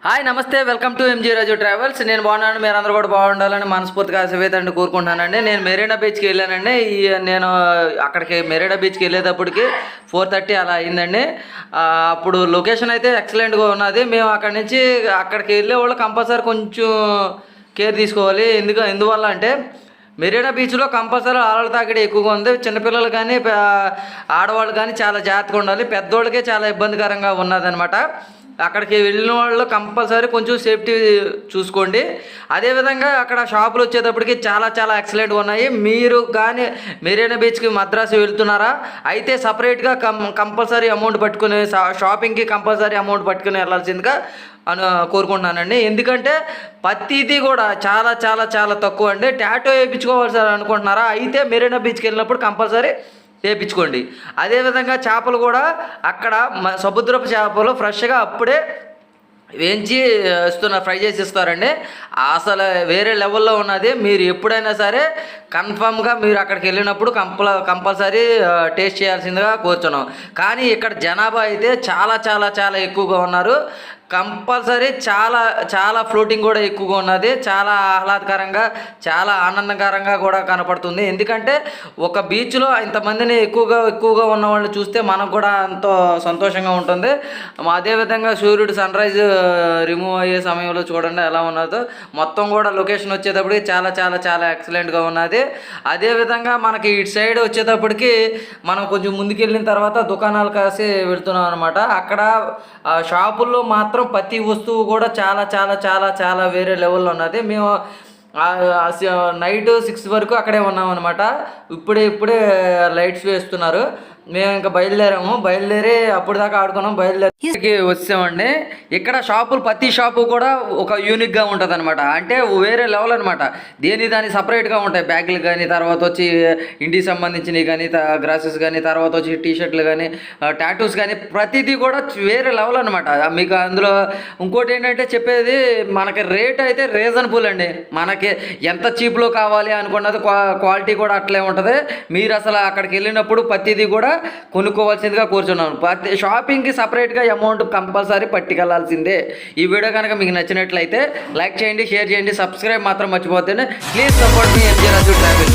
Hi నమస్తే, welcome to MG Raju travels. నేను బాగున్నాను, మీరు అందరూ కూడా బాగుండాలని మనస్ఫూర్తిగా ఆశీర్వేదండి కోరుకుంటున్నానండి. నేను మెరీనా బీచ్కి వెళ్ళానండి. నేను అక్కడికి మెరీనా బీచ్కి వెళ్ళేటప్పటికి 4:30 అలా అయిందండి. అప్పుడు లొకేషన్ అయితే ఎక్సలెంట్గా ఉన్నది. మేము అక్కడికి వెళ్ళే వాళ్ళు కంపల్సరీ కొంచెం కేర్ తీసుకోవాలి. ఎందువల్ల అంటే మెరీనా బీచ్లో కంపల్సరీ ఆడవాళ్ళ తాకిడి ఎక్కువగా ఉంది. చిన్నపిల్లలు కానీ ఆడవాళ్ళు కానీ చాలా జాగ్రత్తగా ఉండాలి. పెద్దోళ్ళకే చాలా ఇబ్బందికరంగా ఉన్నదనమాట. అక్కడికి వెళ్ళిన వాళ్ళు కంపల్సరీ కొంచెం సేఫ్టీ చూసుకోండి. అదేవిధంగా అక్కడ షాపులు వచ్చేటప్పటికి చాలా చాలా ఎక్సలెంట్గా ఉన్నాయి. మీరు కానీ మెరీనా బీచ్కి మద్రాసు వెళ్తున్నారా అయితే సపరేట్గా కంపల్సరీ అమౌంట్ పట్టుకుని షాపింగ్కి కంపల్సరీ అమౌంట్ పట్టుకుని వెళ్ళాల్సిందిగా కోరుకుంటున్నానండి. ఎందుకంటే ప్రతిదీ కూడా చాలా చాలా చాలా తక్కువ అండి. టాటో వేయించుకోవాల్సి అనుకుంటున్నారా అయితే మెరీనా బీచ్కి వెళ్ళినప్పుడు కంపల్సరీ వేయించుకోండి. అదేవిధంగా చేపలు కూడా అక్కడ సముద్రపు చేపలు ఫ్రెష్గా అప్పుడే వేయించి ఫ్రై చేసి ఇస్తారండి. అసలు వేరే లెవెల్లో ఉన్నది. మీరు ఎప్పుడైనా సరే కన్ఫామ్గా మీరు అక్కడికి వెళ్ళినప్పుడు కంపల్సరీ టేస్ట్ చేయాల్సిందిగా కోరుచున్నాం. కానీ ఇక్కడ జనాభా అయితే చాలా చాలా చాలా ఎక్కువగా ఉన్నారు. కంపల్సరీ చాలా చాలా ఫ్లోటింగ్ కూడా ఎక్కువగా ఉన్నది. చాలా ఆహ్లాదకరంగా చాలా ఆనందకరంగా కూడా కనపడుతుంది. ఎందుకంటే ఒక బీచ్లో ఇంతమందిని ఎక్కువగా ఉన్న వాళ్ళని చూస్తే మనకు కూడా ఎంతో సంతోషంగా ఉంటుంది. అదేవిధంగా సూర్యుడు సన్ రైజ్ రిమూవ్ అయ్యే సమయంలో చూడండి ఎలా ఉన్నదో. మొత్తం కూడా లొకేషన్ వచ్చేటప్పటికి చాలా చాలా చాలా ఎక్సలెంట్గా ఉన్నది. అదేవిధంగా మనకి ఇటు సైడ్ వచ్చేటప్పటికి మనం కొంచెం ముందుకెళ్ళిన తర్వాత దుకాణాలు కాసి వెళ్తున్నాం అనమాట. అక్కడ షాపుల్లో మాత్రం ప్రతి వస్తువు కూడా చాలా చాలా చాలా చాలా వేరే లెవెల్లో ఉన్నది. మేము నైట్ 6 వరకు అక్కడే ఉన్నాం అనమాట. ఇప్పుడే లైట్స్ వేస్తున్నారు. మేము ఇంకా బయలుదేరి అప్పుడు దాకా ఆడుకున్నాం. బయలుదేరికి వచ్చామండి. ఇక్కడ షాపులు ప్రతి షాపు కూడా ఒక యూనిక్గా ఉంటుంది అనమాట. అంటే వేరే లెవెల్ అనమాట. దాని సపరేట్గా ఉంటాయి. బ్యాగులు కానీ, తర్వాత వచ్చి ఇంటికి సంబంధించినవి కానీ, గ్రాసెస్ కానీ, తర్వాత వచ్చి టీషర్ట్లు కానీ, టాటూస్ కానీ, ప్రతిదీ కూడా వేరే లెవెల్ అనమాట. మీకు అందులో ఇంకోటి ఏంటంటే చెప్పేది, మనకి రేట్ అయితే రీజనబుల్ అండి. మనకి ఎంత చీప్లో కావాలి అనుకున్నది క్వాలిటీ కూడా అట్లే ఉంటుంది. మీరు అసలు అక్కడికి వెళ్ళినప్పుడు ప్రతిదీ కూడా కొనుక్కోవాల్సిందిగా కోరుచున్నాను. షాపింగ్కి సపరేట్గా అమౌంట్ కంపల్సరీ పట్టుకెళ్లాల్సిందే. ఈ వీడియో కనుక మీకు నచ్చినట్లయితే లైక్ చేయండి, షేర్ చేయండి, సబ్స్క్రైబ్ మాత్రం మర్చిపోద్దండి. ప్లీజ్ సపోర్ట్ మీ ఎంజీ రాజు ట్రావెల్.